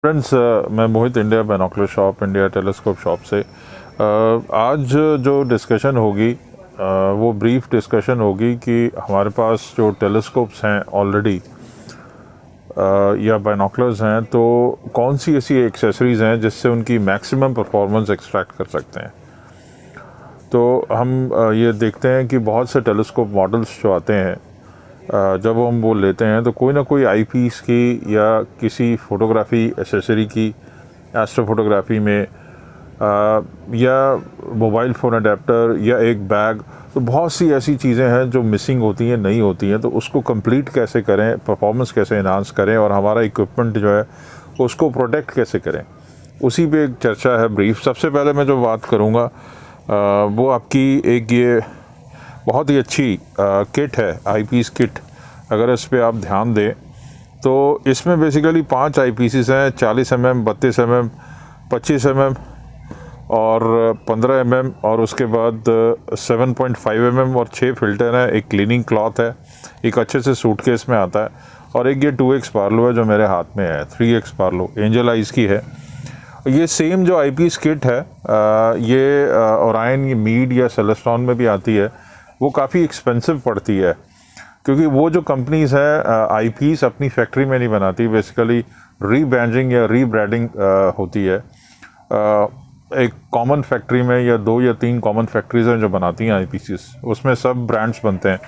Friends, मैं Mohit, India binocular shop, India telescope shop से आज जो डिस्कशन होगी वो ब्रीफ डिस्कशन होगी कि हमारे पास जो टेलीस्कोप्स हैं ऑलरेडी या बाइनोकुलर्स हैं, तो कौन सी ऐसी एक्सेसरीज़ हैं जिससे उनकी मैक्सिमम परफॉर्मेंस एक्सट्रैक्ट कर सकते हैं। तो हम ये देखते हैं कि बहुत से टेलीस्कोप मॉडल्स जो आते हैं, जब हम वो लेते हैं तो कोई ना कोई आई पीस की या किसी फ़ोटोग्राफी एसेसरी की, एस्ट्रो फोटोग्राफी में या मोबाइल फ़ोन अडेप्टर या एक बैग, तो बहुत सी ऐसी चीज़ें हैं जो मिसिंग होती हैं, नहीं होती हैं। तो उसको कंप्लीट कैसे करें, परफॉर्मेंस कैसे इन्हांस करें और हमारा इक्विपमेंट जो है उसको प्रोटेक्ट कैसे करें, उसी पे एक चर्चा है ब्रीफ। सबसे पहले मैं जो बात करूँगा वो आपकी एक ये बहुत ही अच्छी किट है, आई पीस किट। अगर इस पे आप ध्यान दें तो इसमें बेसिकली 5 आई पीसेस हैं, 40 mm, 32 mm, 25 mm और 15 mm, और उसके बाद 7.5 mm और 6 फिल्टर हैं। एक क्लीनिंग क्लॉथ है, एक अच्छे से सूटकेस में आता है, और एक ये 2x बार्लो है जो मेरे हाथ में है, 3x बार्लो एंजल आइज़ की है। ये सेम जो आई पीस किट है ये ओरायन, ये मीड या सेलेस्टॉन में भी आती है। वो काफ़ी एक्सपेंसिव पड़ती है क्योंकि वो जो कंपनीज़ हैं आई पीस अपनी फैक्ट्री में नहीं बनाती, बेसिकली रीब्रांडिंग या रीब्रांडिंग होती है। एक कॉमन फैक्ट्री में या 2 या 3 कॉमन फैक्ट्रीज हैं जो बनाती हैं आई पीसीस, उसमें सब ब्रांड्स बनते हैं।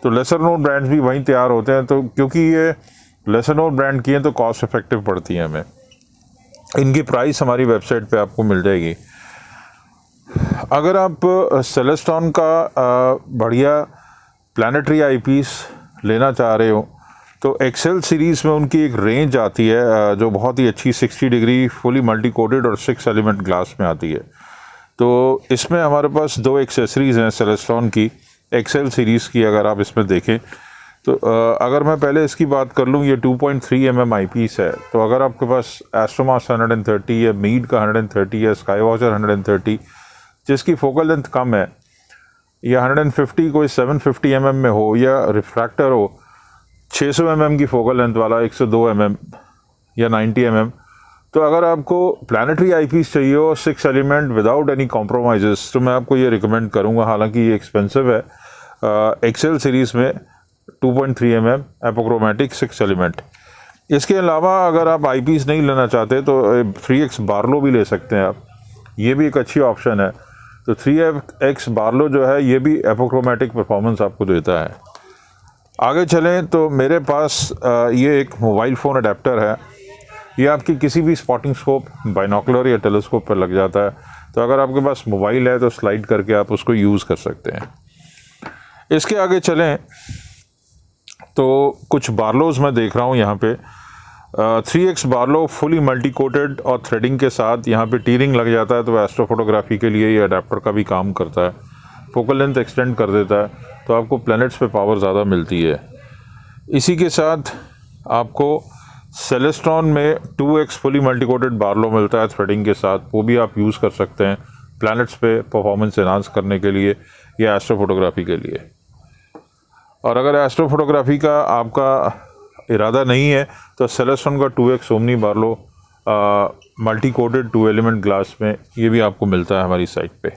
तो लेसर नोन ब्रांड्स भी वहीं तैयार होते हैं। तो क्योंकि ये लेसर नोन ब्रांड की हैं तो कॉस्ट इफेक्टिव पड़ती हैं हमें। इनकी प्राइस हमारी वेबसाइट पे आपको मिल जाएगी। अगर आप सेलेस्टॉन का बढ़िया प्लानिटरी आई पीस लेना चाह रहे हो तो एक्सेल सीरीज़ में उनकी एक रेंज आती है जो बहुत ही अच्छी 60 डिग्री फुली मल्टी कोटेड और 6 एलिमेंट ग्लास में आती है। तो इसमें हमारे पास 2 एक्सेसरीज़ हैं सेलेस्टॉन की एक्सेल सीरीज़ की। अगर आप इसमें देखें तो अगर मैं पहले इसकी बात कर लूँ, ये 2.3 mm आई पीस है। तो अगर आपके पास एस्ट्रोमास 130 या मीड का 130 या स्काई वॉचर 130 जिसकी फोकल लेंथ कम है, या 150 कोई 750 mm में हो, या रिफ्रैक्टर हो 600 mm की फोकल लेंथ वाला 102 mm या 90 mm, तो अगर आपको प्लानिटरी आई पीस चाहिए हो 6 एलिमेंट विदाउट एनी कॉम्प्रोमाइज़, तो मैं आपको ये रिकमेंड करूँगा। हालांकि ये एक्सपेंसिव है। एक्सेल सीरीज़ में 2.3 mm एपोक्रोमेटिक 6 एलिमेंट। इसके अलावा अगर आप आई पीस नहीं लेना चाहते तो 3x बार्लो भी ले सकते हैं आप, ये भी एक अच्छी ऑप्शन है। तो 3x बार्लो जो है ये भी एपोक्रोमेटिक परफॉर्मेंस आपको देता है। आगे चलें तो मेरे पास ये एक मोबाइल फ़ोन अडेप्टर है। ये आपकी किसी भी स्पॉटिंग स्कोप, बाइनोकुलर या टेलीस्कोप पर लग जाता है। तो अगर आपके पास मोबाइल है तो स्लाइड करके आप उसको यूज़ कर सकते हैं। इसके आगे चलें तो कुछ बार्लोज़ मैं देख रहा हूँ यहाँ पे। 3x Barlow fully multi coated और थ्रेडिंग के साथ, यहाँ पे टीरिंग लग जाता है। तो एस्ट्रो फोटोग्राफी के लिए ये अडेप्टर का भी काम करता है, फोकल लेंथ एक्सटेंड कर देता है, तो आपको प्लैनेट्स पे पावर ज़्यादा मिलती है। इसी के साथ आपको सेलेस्ट्रॉन में 2x fully multi coated Barlow मिलता है थ्रेडिंग के साथ, वो भी आप यूज़ कर सकते हैं प्लैनेट्स पे परफॉर्मेंस एनहांस करने के लिए या एस्ट्रो फोटोग्राफी के लिए। और अगर एस्ट्रो फोटोग्राफी का आपका इरादा नहीं है तो सेलेस्टॉन का 2x omni Barlow multi coated 2 element glass में ये भी आपको मिलता है हमारी साइट पे।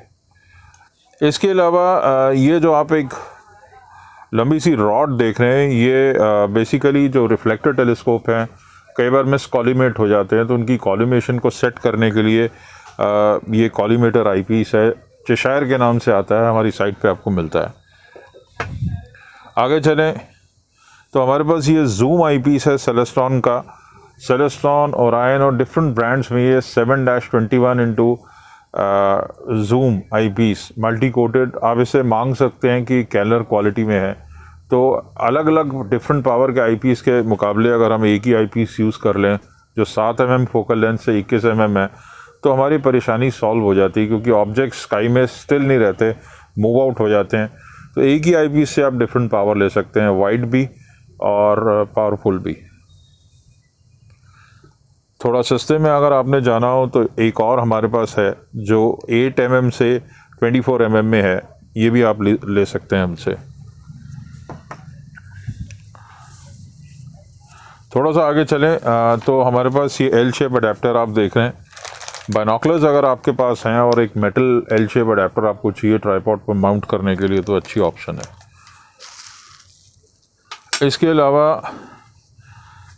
इसके अलावा ये जो आप एक लंबी सी रॉड देख रहे हैं, ये बेसिकली जो रिफ्लेक्टर टेलीस्कोप हैं कई बार मिस कॉलीमेट हो जाते हैं, तो उनकी कॉलीमेशन को सेट करने के लिए ये कॉलीमेटर आई पीस है, चेशायर के नाम से आता है, हमारी साइट पे आपको मिलता है। आगे चलें तो हमारे पास ये जूम आई पीस है सेलेस्टॉन का। सेलेस्टॉन, ओरायन और डिफरेंट ब्रांड्स में ये 7-21 इंटू जूम आई पीस मल्टी कोटेड। आप इसे मांग सकते हैं कि कैलर क्वालिटी में है। तो अलग अलग डिफरेंट पावर के आई पीस के मुकाबले अगर हम एक ही आई पीस यूज़ कर लें जो 7 mm फोकल लेंथ से 21 mm है, तो हमारी परेशानी सॉल्व हो जाती है, क्योंकि ऑब्जेक्ट स्काई में स्टिल नहीं रहते, मूव आउट हो जाते हैं। तो एक ही आई पीस से आप डिफरेंट पावर ले सकते हैं, वाइड भी और पावरफुल भी। थोड़ा सस्ते में अगर आपने जाना हो तो एक और हमारे पास है जो 8 mm से 24 mm में है, ये भी आप ले सकते हैं हमसे। थोड़ा सा आगे चलें तो हमारे पास ये एल शेप अडेप्टर आप देख रहे हैं। बाइनोकुलर्स अगर आपके पास हैं और एक मेटल एल शेप अडेप्टर आपको चाहिए ट्राइपॉड पर माउंट करने के लिए तो अच्छी ऑप्शन है। इसके अलावा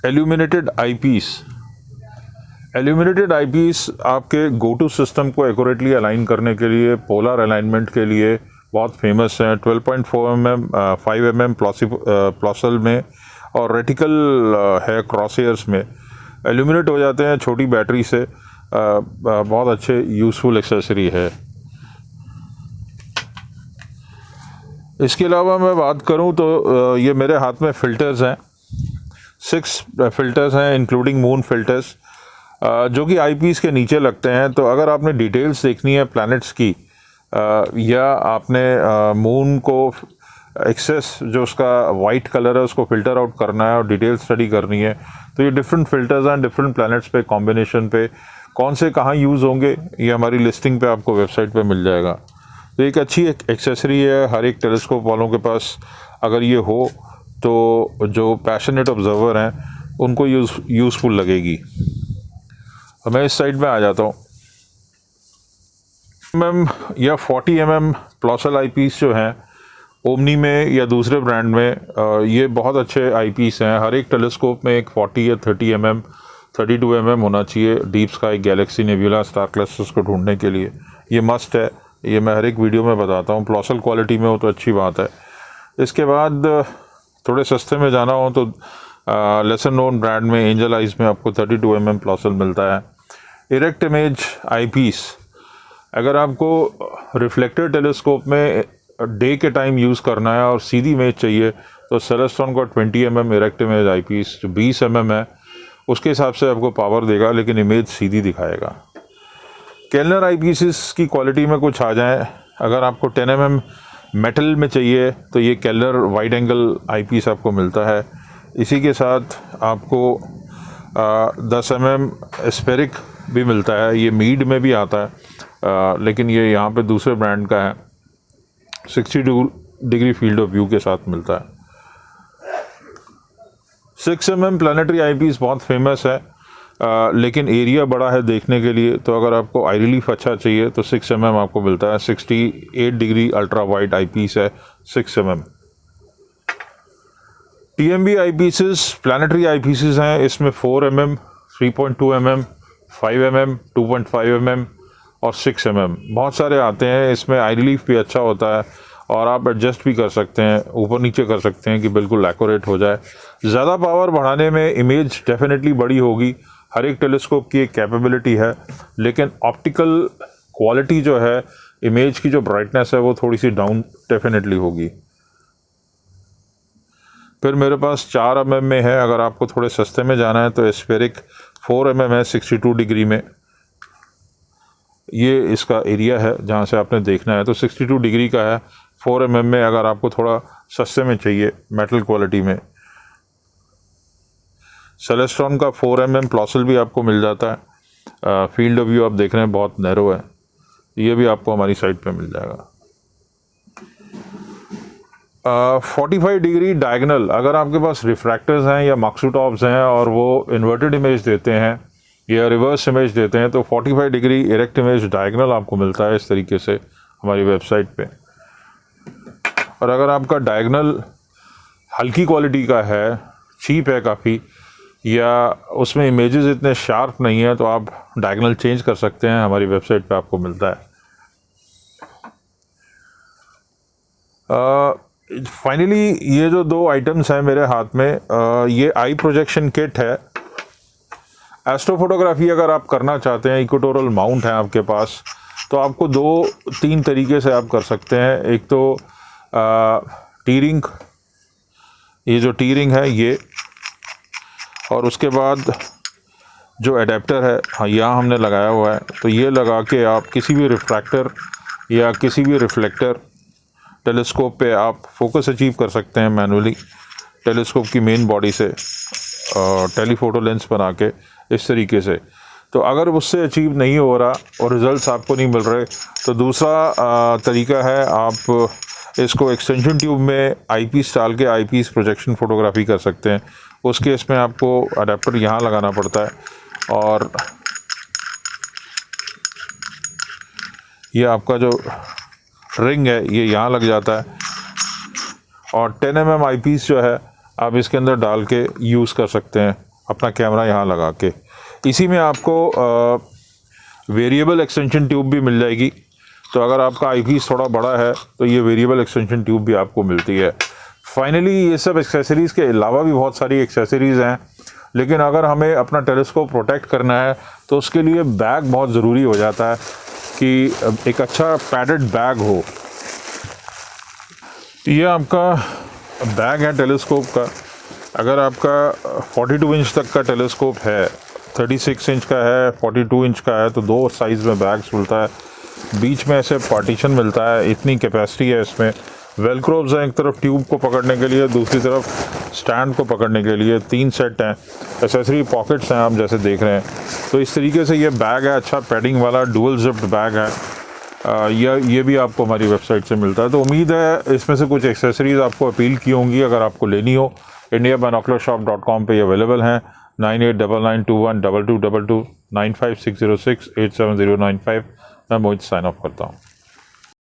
एल्यूमिनेटेड आईपीस, एल्यूमिनेटेड आईपीस आपके गो टू सिस्टम को एक्यूरेटली अलाइन करने के लिए, पोलर अलाइनमेंट के लिए बहुत फेमस हैं। 12.4 mm 5 mm प्लॉसल में और रेटिकल है क्रॉस हेयर्स में एल्यूमिनेट हो जाते हैं छोटी बैटरी से। बहुत अच्छे यूज़फुल एक्सेसरी है। इसके अलावा मैं बात करूं तो ये मेरे हाथ में फ़िल्टर्स हैं, 6 फ़िल्टर्स हैं इंक्लूडिंग मून फ़िल्टर्स, जो कि आईपीस के नीचे लगते हैं। तो अगर आपने डिटेल्स देखनी है प्लैनेट्स की या आपने मून को एक्सेस जो उसका वाइट कलर है उसको फ़िल्टर आउट करना है और डिटेल स्टडी करनी है तो ये डिफरेंट फ़िल्टर्स हैं डिफरेंट प्लैनेट्स पे, कॉम्बिनेशन पे कौन से कहाँ यूज़ होंगे ये हमारी लिस्टिंग पे आपको वेबसाइट पे मिल जाएगा। तो एक अच्छी एक्सेसरी है, हर एक टेलीस्कोप वालों के पास अगर ये हो तो जो पैशनेट ऑब्जर्वर हैं उनको यूज़फुल लगेगी। मैं इस साइड में आ जाता हूँ। mm या 40 mm प्लॉसल आईपीस जो हैं ओमनी में या दूसरे ब्रांड में ये बहुत अच्छे आईपीस हैं। हर एक टेलीस्कोप में एक 40 या 30 mm 32 mm होना चाहिए deep sky, Galaxy, nebula, star clusters को ढूंढने के लिए। ये मस्ट है, ये मैं हर एक वीडियो में बताता हूँ। प्लॉसल क्वालिटी में हो तो अच्छी बात है। इसके बाद थोड़े सस्ते में जाना हो तो लेसन नोन ब्रांड में एंजल आइज़ में आपको 32 mm प्लॉसल मिलता है। इरेक्ट इमेज आईपीस, अगर आपको रिफ्लेक्टर टेलीस्कोप में डे के टाइम यूज़ करना है और सीधी इमेज चाहिए तो सेलेस्ट्रॉन का 20 mm इरेक्ट इमेज आईपीस जो 20 mm है उसके हिसाब से आपको पावर देगा लेकिन इमेज सीधी दिखाएगा। केल्नर आईपीसेस की क्वालिटी में कुछ आ जाए, अगर आपको 10 mm मेटल में चाहिए तो ये केल्नर वाइड एंगल आईपीस आपको मिलता है। इसी के साथ आपको 10 mm स्पेरिक भी मिलता है, ये मीड में भी आता है लेकिन ये यहाँ पे दूसरे ब्रांड का है। 62 डिग्री फील्ड ऑफ व्यू के साथ मिलता है। 6 mm प्लानिटरी आईपीस बहुत फेमस है लेकिन एरिया बड़ा है देखने के लिए, तो अगर आपको आई रिलीफ अच्छा चाहिए तो 6 mm आपको मिलता है। 68 डिग्री अल्ट्रा वाइड आईपीस है 6 mm। TMB आईपीसेस प्लानिटरी आईपीसेस हैं, इसमें 4 mm, 3.2 mm, 5 mm, 2.5 mm और 6 mm बहुत सारे आते हैं। इसमें आई रिलीफ भी अच्छा होता है और आप एडजस्ट भी कर सकते हैं, ऊपर नीचे कर सकते हैं कि बिल्कुल एक्यूरेट हो जाए। ज़्यादा पावर बढ़ाने में इमेज डेफिनेटली बड़ी होगी, हर एक टेलीस्कोप की एक कैपेबिलिटी है, लेकिन ऑप्टिकल क्वालिटी जो है इमेज की जो ब्राइटनेस है वो थोड़ी सी डाउन डेफिनेटली होगी। फिर मेरे पास 4 mm में है, अगर आपको थोड़े सस्ते में जाना है तो एस्पेरिक 4 mm है 62 डिग्री में, ये इसका एरिया है जहाँ से आपने देखना है। तो 62 डिग्री का है 4 mm में, अगर आपको थोड़ा सस्ते में चाहिए मेटल क्वालिटी में। सेलेस्ट्रॉन का 4 mm प्लॉसल भी आपको मिल जाता है। फील्ड ऑफ व्यू आप देख रहे हैं बहुत नैरो है, ये भी आपको हमारी साइट पे मिल जाएगा। 45 डिग्री डायगनल, अगर आपके पास रिफ्रैक्टर्स हैं या माक्सूटॉप्स हैं और वो इन्वर्टेड इमेज देते हैं या रिवर्स इमेज देते हैं तो 45 डिग्री इरेक्ट इमेज डायगनल आपको मिलता है इस तरीके से हमारी वेबसाइट पे। और अगर आपका डायगनल हल्की क्वालिटी का है, चीप है काफ़ी, या उसमें इमेजेस इतने शार्प नहीं है तो आप डायगनल चेंज कर सकते हैं, हमारी वेबसाइट पे आपको मिलता है। फाइनली ये जो 2 आइटम्स हैं मेरे हाथ में, ये आई प्रोजेक्शन किट है। एस्ट्रो फोटोग्राफी अगर आप करना चाहते हैं, इक्वेटोरियल माउंट है आपके पास, तो आपको 2-3 तरीके से आप कर सकते हैं। एक तो टी रिंग, ये जो टी रिंग है ये, और उसके बाद जो अडेप्टर है हाँ यहाँ हमने लगाया हुआ है, तो ये लगा के आप किसी भी रिफ्रैक्टर या किसी भी रिफ्लेक्टर टेलीस्कोप पे आप फोकस अचीव कर सकते हैं मैनुअली टेलीस्कोप की मेन बॉडी से, टेलीफोटो लेंस बना के इस तरीके से। तो अगर उससे अचीव नहीं हो रहा और रिज़ल्ट्स आपको नहीं मिल रहे तो दूसरा तरीका है, आप इसको एक्सटेंशन ट्यूब में आईपीस डाल के आईपीस प्रोजेक्शन फ़ोटोग्राफी कर सकते हैं। उस केस में आपको अडेप्टर यहाँ लगाना पड़ता है और ये आपका जो रिंग है ये यहाँ लग जाता है और 10 mm आई पीस जो है आप इसके अंदर डाल के यूज़ कर सकते हैं अपना कैमरा यहाँ लगा के। इसी में आपको वेरिएबल एक्सटेंशन ट्यूब भी मिल जाएगी, तो अगर आपका आई पीस थोड़ा बड़ा है तो ये वेरिएबल एक्सटेंशन ट्यूब भी आपको मिलती है। फाइनली ये सब एक्सेसरीज़ के अलावा भी बहुत सारी एक्सेसरीज़ हैं, लेकिन अगर हमें अपना टेलीस्कोप प्रोटेक्ट करना है तो उसके लिए बैग बहुत ज़रूरी हो जाता है कि एक अच्छा पैडेड बैग हो। ये आपका बैग है टेलीस्कोप का। अगर आपका 42 इंच तक का टेलीस्कोप है, 36 इंच का है, 42 इंच का है, तो दो साइज़ में बैग्स मिलता है। बीच में ऐसे पार्टीशन मिलता है, इतनी कैपेसिटी है इसमें। वेलक्रोज हैं, एक तरफ ट्यूब को पकड़ने के लिए, दूसरी तरफ स्टैंड को पकड़ने के लिए। 3 सेट हैं। एसेसरी पॉकेट्स हैं आप जैसे देख रहे हैं। तो इस तरीके से ये बैग है, अच्छा पैडिंग वाला डुअल जिप्ड बैग है। ये भी आपको हमारी वेबसाइट से मिलता है। तो उम्मीद है इसमें से कुछ एक्सेसरीज़ आपको अपील की होंगी। अगर आपको लेनी हो indiabinocularshop.com पे अवेलेबल हैं। 9899212222 95606 87095। मैं मोहित साइन ऑफ करता हूँ।